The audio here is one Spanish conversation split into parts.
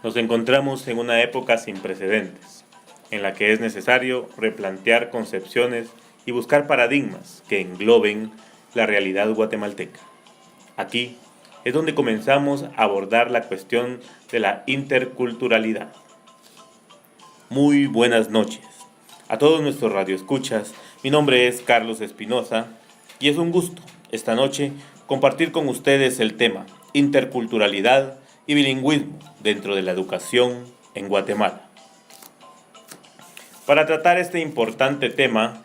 Nos encontramos en una época sin precedentes, en la que es necesario replantear concepciones y buscar paradigmas que engloben la realidad guatemalteca. Aquí es donde comenzamos a abordar la cuestión de la interculturalidad. Muy buenas noches a todos nuestros radioescuchas. Mi nombre es Carlos Espinosa y es un gusto esta noche compartir con ustedes el tema interculturalidad y bilingüismo dentro de la educación en Guatemala. Para tratar este importante tema,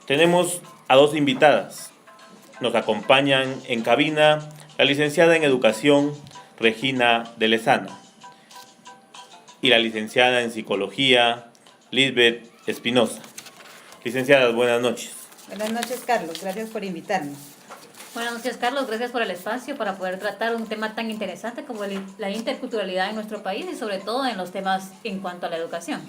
tenemos a dos invitadas. Nos acompañan en cabina la licenciada en Educación, Regina de Lezana, y la licenciada en Psicología, Lisbeth Espinosa. Licenciadas, buenas noches. Buenas noches, Carlos. Gracias por invitarnos. Buenas noches, Carlos. Gracias por el espacio para poder tratar un tema tan interesante como la interculturalidad en nuestro país y sobre todo en los temas en cuanto a la educación.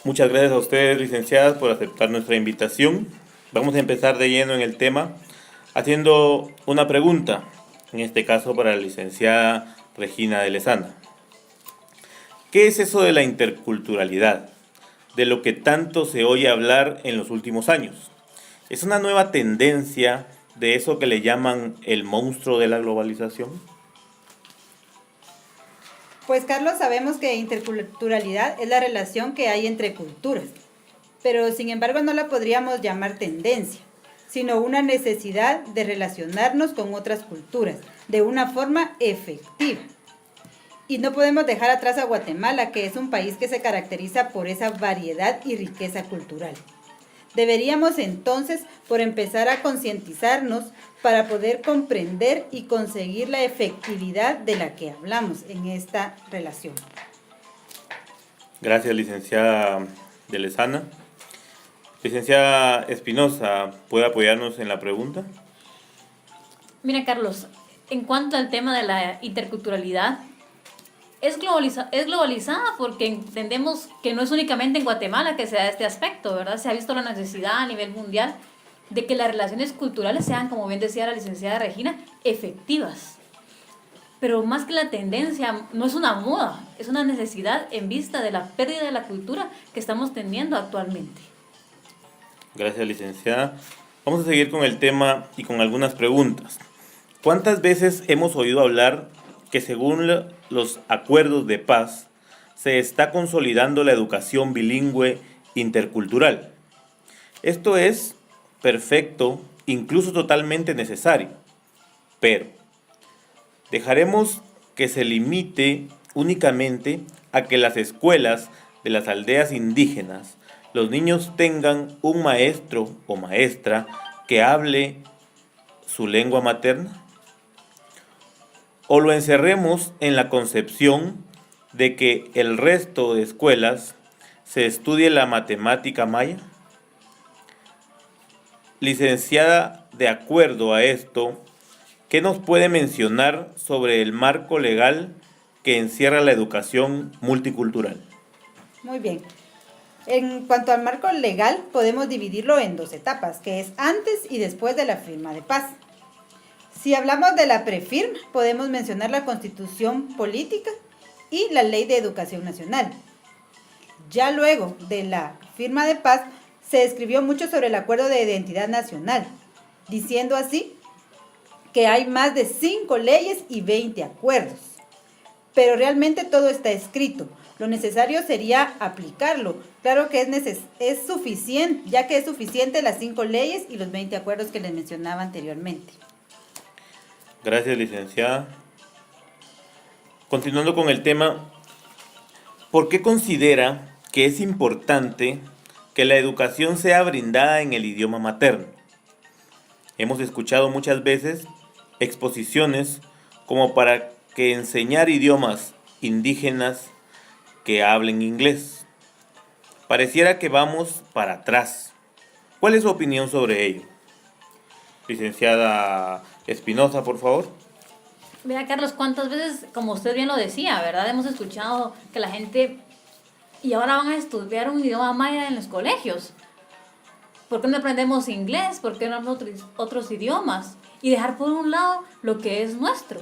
Muchas gracias a ustedes, licenciadas, por aceptar nuestra invitación. Vamos a empezar de lleno en el tema haciendo una pregunta, en este caso para la licenciada Regina de Lezana. ¿Qué es eso de la interculturalidad, de lo que tanto se oye hablar en los últimos años? ¿Es una nueva tendencia de eso que le llaman el monstruo de la globalización? Pues, Carlos, sabemos que interculturalidad es la relación que hay entre culturas, pero sin embargo no la podríamos llamar tendencia, sino una necesidad de relacionarnos con otras culturas de una forma efectiva. Y no podemos dejar atrás a Guatemala, que es un país que se caracteriza por esa variedad y riqueza cultural. Deberíamos entonces por empezar a concientizarnos para poder comprender y conseguir la efectividad de la que hablamos en esta relación. Gracias, licenciada de Lezana. Licenciada Espinosa, ¿puede apoyarnos en la pregunta? Mira, Carlos, en cuanto al tema de la interculturalidad, es globalizada porque entendemos que no es únicamente en Guatemala que se da este aspecto, ¿verdad? Se ha visto la necesidad a nivel mundial de que las relaciones culturales sean, como bien decía la licenciada Regina, efectivas. Pero más que la tendencia, no es una moda, es una necesidad en vista de la pérdida de la cultura que estamos teniendo actualmente. Gracias, licenciada. Vamos a seguir con el tema y con algunas preguntas. ¿Cuántas veces hemos oído hablar que según los acuerdos de paz se está consolidando la educación bilingüe intercultural? Esto es perfecto, incluso totalmente necesario, pero ¿dejaremos que se limite únicamente a que las escuelas de las aldeas indígenas, los niños tengan un maestro o maestra que hable su lengua materna? ¿O lo encerremos en la concepción de que el resto de escuelas se estudie la matemática maya? Licenciada, de acuerdo a esto, ¿qué nos puede mencionar sobre el marco legal que encierra la educación multicultural? Muy bien. En cuanto al marco legal, podemos dividirlo en dos etapas, que es antes y después de la firma de paz. Si hablamos de la prefirma, podemos mencionar la Constitución Política y la Ley de Educación Nacional. Ya luego de la firma de paz, se escribió mucho sobre el Acuerdo de Identidad Nacional, diciendo así que hay más de 5 leyes y 20 acuerdos. Pero realmente todo está escrito. Lo necesario sería aplicarlo. Claro que es suficiente, ya que es suficiente las 5 leyes y los 20 acuerdos que les mencionaba anteriormente. Gracias, licenciada. Continuando con el tema, ¿por qué considera que es importante que la educación sea brindada en el idioma materno? Hemos escuchado muchas veces exposiciones como para que enseñar idiomas indígenas que hablen inglés. Pareciera que vamos para atrás. ¿Cuál es su opinión sobre ello? Licenciada Espinosa, por favor. Mira, Carlos, cuántas veces, como usted bien lo decía, ¿verdad? Hemos escuchado que la gente, y ahora van a estudiar un idioma maya en los colegios. ¿Por qué no aprendemos inglés? ¿Por qué no hablamos otros idiomas? Y dejar por un lado lo que es nuestro.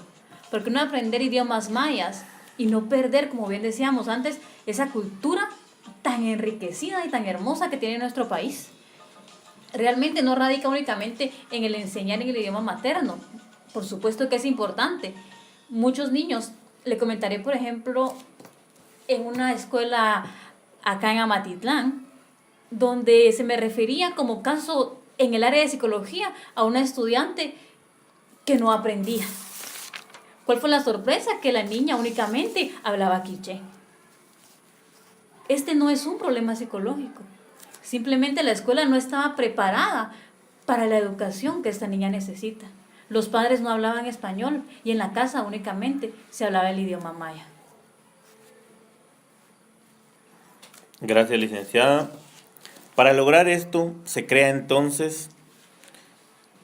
¿Por qué no aprender idiomas mayas y no perder, como bien decíamos antes, esa cultura tan enriquecida y tan hermosa que tiene nuestro país? Realmente no radica únicamente en el enseñar en el idioma materno. Por supuesto que es importante. Muchos niños, le comentaré por ejemplo, en una escuela acá en Amatitlán, donde se me refería como caso en el área de psicología a una estudiante que no aprendía. ¿Cuál fue la sorpresa? Que la niña únicamente hablaba quiché. Este no es un problema psicológico. Simplemente la escuela no estaba preparada para la educación que esta niña necesita. Los padres no hablaban español y en la casa únicamente se hablaba el idioma maya. Gracias, licenciada. Para lograr esto, se crea entonces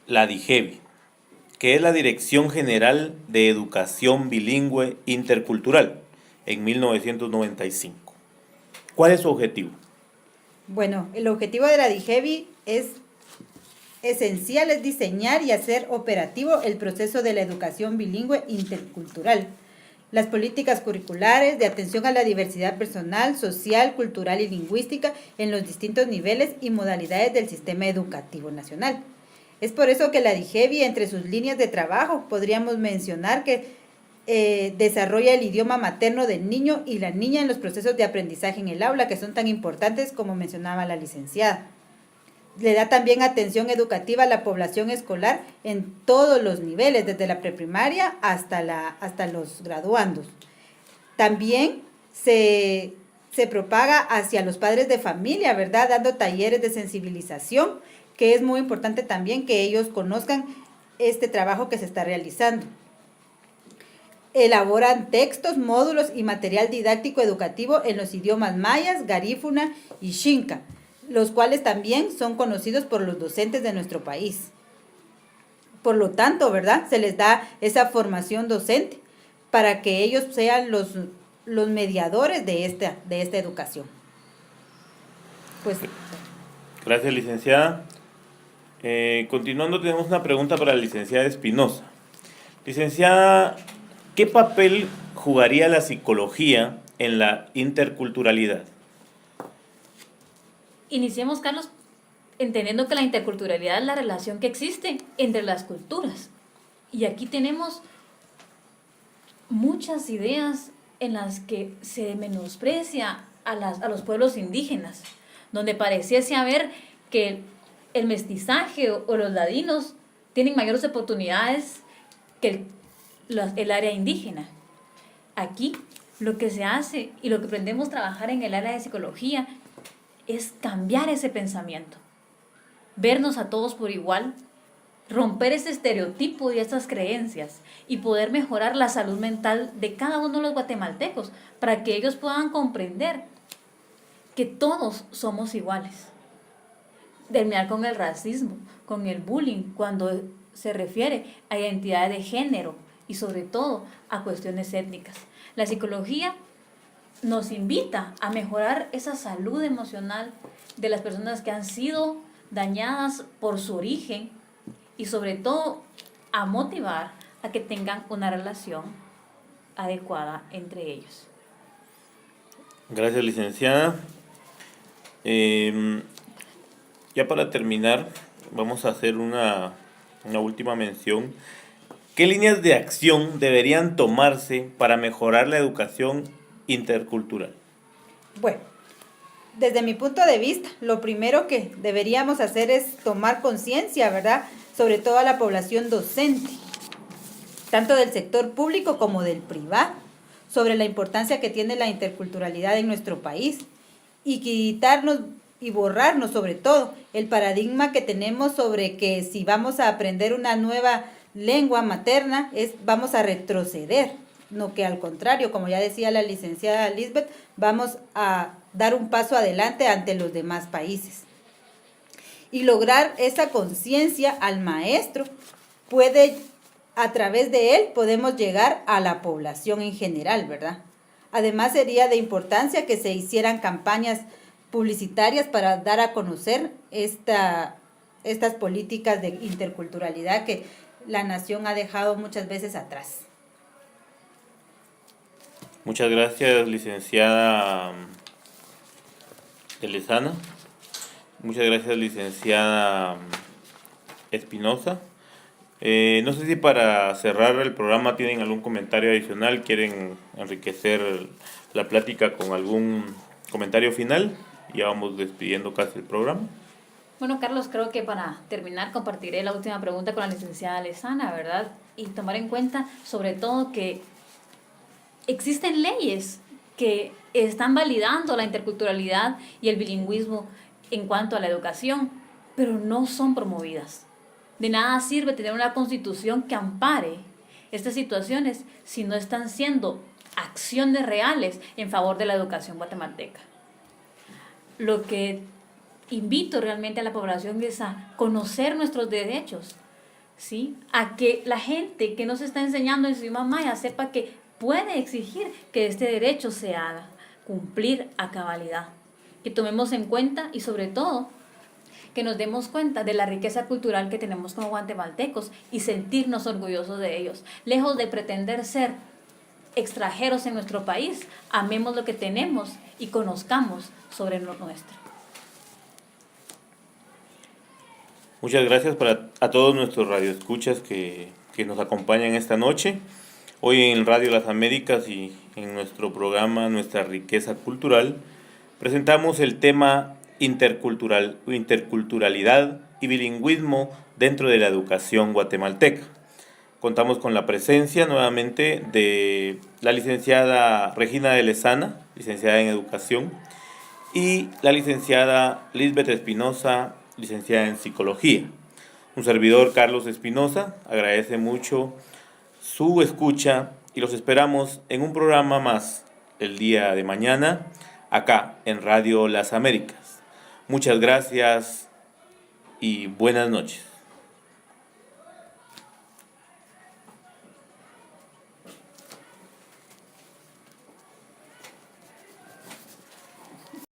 la DIGEBI, que es la Dirección General de Educación Bilingüe Intercultural, en 1995. ¿Cuál es su objetivo? Bueno, el objetivo de la DIGEBI es esencial, es diseñar y hacer operativo el proceso de la educación bilingüe intercultural, las políticas curriculares de atención a la diversidad personal, social, cultural y lingüística en los distintos niveles y modalidades del sistema educativo nacional. Es por eso que la DIGEBI, entre sus líneas de trabajo, podríamos mencionar que desarrolla el idioma materno del niño y la niña en los procesos de aprendizaje en el aula, que son tan importantes como mencionaba la licenciada. Le da también atención educativa a la población escolar en todos los niveles, desde la preprimaria hasta los graduandos. También se propaga hacia los padres de familia, ¿verdad? Dando talleres de sensibilización, que es muy importante también que ellos conozcan este trabajo que se está realizando. Elaboran textos, módulos y material didáctico educativo en los idiomas mayas, garífuna y xinca, los cuales también son conocidos por los docentes de nuestro país. Por lo tanto, ¿verdad? Se les da esa formación docente para que ellos sean los mediadores de esta educación. Pues, gracias, licenciada. Continuando, tenemos una pregunta para la licenciada Espinosa. Licenciada, ¿qué papel jugaría la psicología en la interculturalidad? Iniciemos, Carlos, entendiendo que la interculturalidad es la relación que existe entre las culturas. Y aquí tenemos muchas ideas en las que se menosprecia a los pueblos indígenas, donde pareciese haber que el mestizaje o los ladinos tienen mayores oportunidades que el área indígena. Aquí lo que se hace y lo que aprendemos a trabajar en el área de psicología es cambiar ese pensamiento, vernos a todos por igual, romper ese estereotipo y esas creencias y poder mejorar la salud mental de cada uno de los guatemaltecos para que ellos puedan comprender que todos somos iguales. Terminar con el racismo, con el bullying, cuando se refiere a identidad de género y sobre todo a cuestiones étnicas. La psicología nos invita a mejorar esa salud emocional de las personas que han sido dañadas por su origen y sobre todo a motivar a que tengan una relación adecuada entre ellos. Gracias, licenciada. Ya para terminar, vamos a hacer una última mención. ¿Qué líneas de acción deberían tomarse para mejorar la educación intercultural? bueno, desde mi punto de vista, lo primero que deberíamos hacer es tomar conciencia, ¿verdad?, sobre toda la población docente, tanto del sector público como del privado, sobre la importancia que tiene la interculturalidad en nuestro país y quitarnos y borrarnos sobre todo el paradigma que tenemos sobre que si vamos a aprender una nueva lengua materna vamos a retroceder, no, que al contrario, como ya decía la licenciada Lisbeth, vamos a dar un paso adelante ante los demás países. Y lograr esa conciencia al maestro a través de él podemos llegar a la población en general, ¿verdad? Además sería de importancia que se hicieran campañas publicitarias para dar a conocer estas políticas de interculturalidad que la nación ha dejado muchas veces atrás. Muchas gracias, licenciada Telesana. Muchas gracias, licenciada Espinosa. No sé si para cerrar el programa tienen algún comentario adicional, quieren enriquecer la plática con algún comentario final. Ya vamos despidiendo casi el programa. Bueno, Carlos, creo que para terminar compartiré la última pregunta con la licenciada Lesana, ¿verdad? Y tomar en cuenta sobre todo que existen leyes que están validando la interculturalidad y el bilingüismo en cuanto a la educación, pero no son promovidas. De nada sirve tener una constitución que ampare estas situaciones si no están siendo acciones reales en favor de la educación guatemalteca. Lo que invito realmente a la población es a conocer nuestros derechos, ¿sí? A que la gente que nos está enseñando en su idioma maya sepa que puede exigir que este derecho se haga cumplir a cabalidad, que tomemos en cuenta y sobre todo que nos demos cuenta de la riqueza cultural que tenemos como guatemaltecos y sentirnos orgullosos de ellos. Lejos de pretender ser extranjeros en nuestro país, amemos lo que tenemos y conozcamos sobre lo nuestro. Muchas gracias a todos nuestros radioescuchas que nos acompañan esta noche. Hoy en Radio Las Américas y en nuestro programa Nuestra Riqueza Cultural presentamos el tema interculturalidad y bilingüismo dentro de la educación guatemalteca. Contamos con la presencia nuevamente de la licenciada Regina de Lesana, licenciada en Educación, y la licenciada Lisbeth Espinosa, licenciada en Psicología. Un servidor, Carlos Espinosa, agradece mucho su escucha y los esperamos en un programa más el día de mañana, acá en Radio Las Américas. Muchas gracias y buenas noches.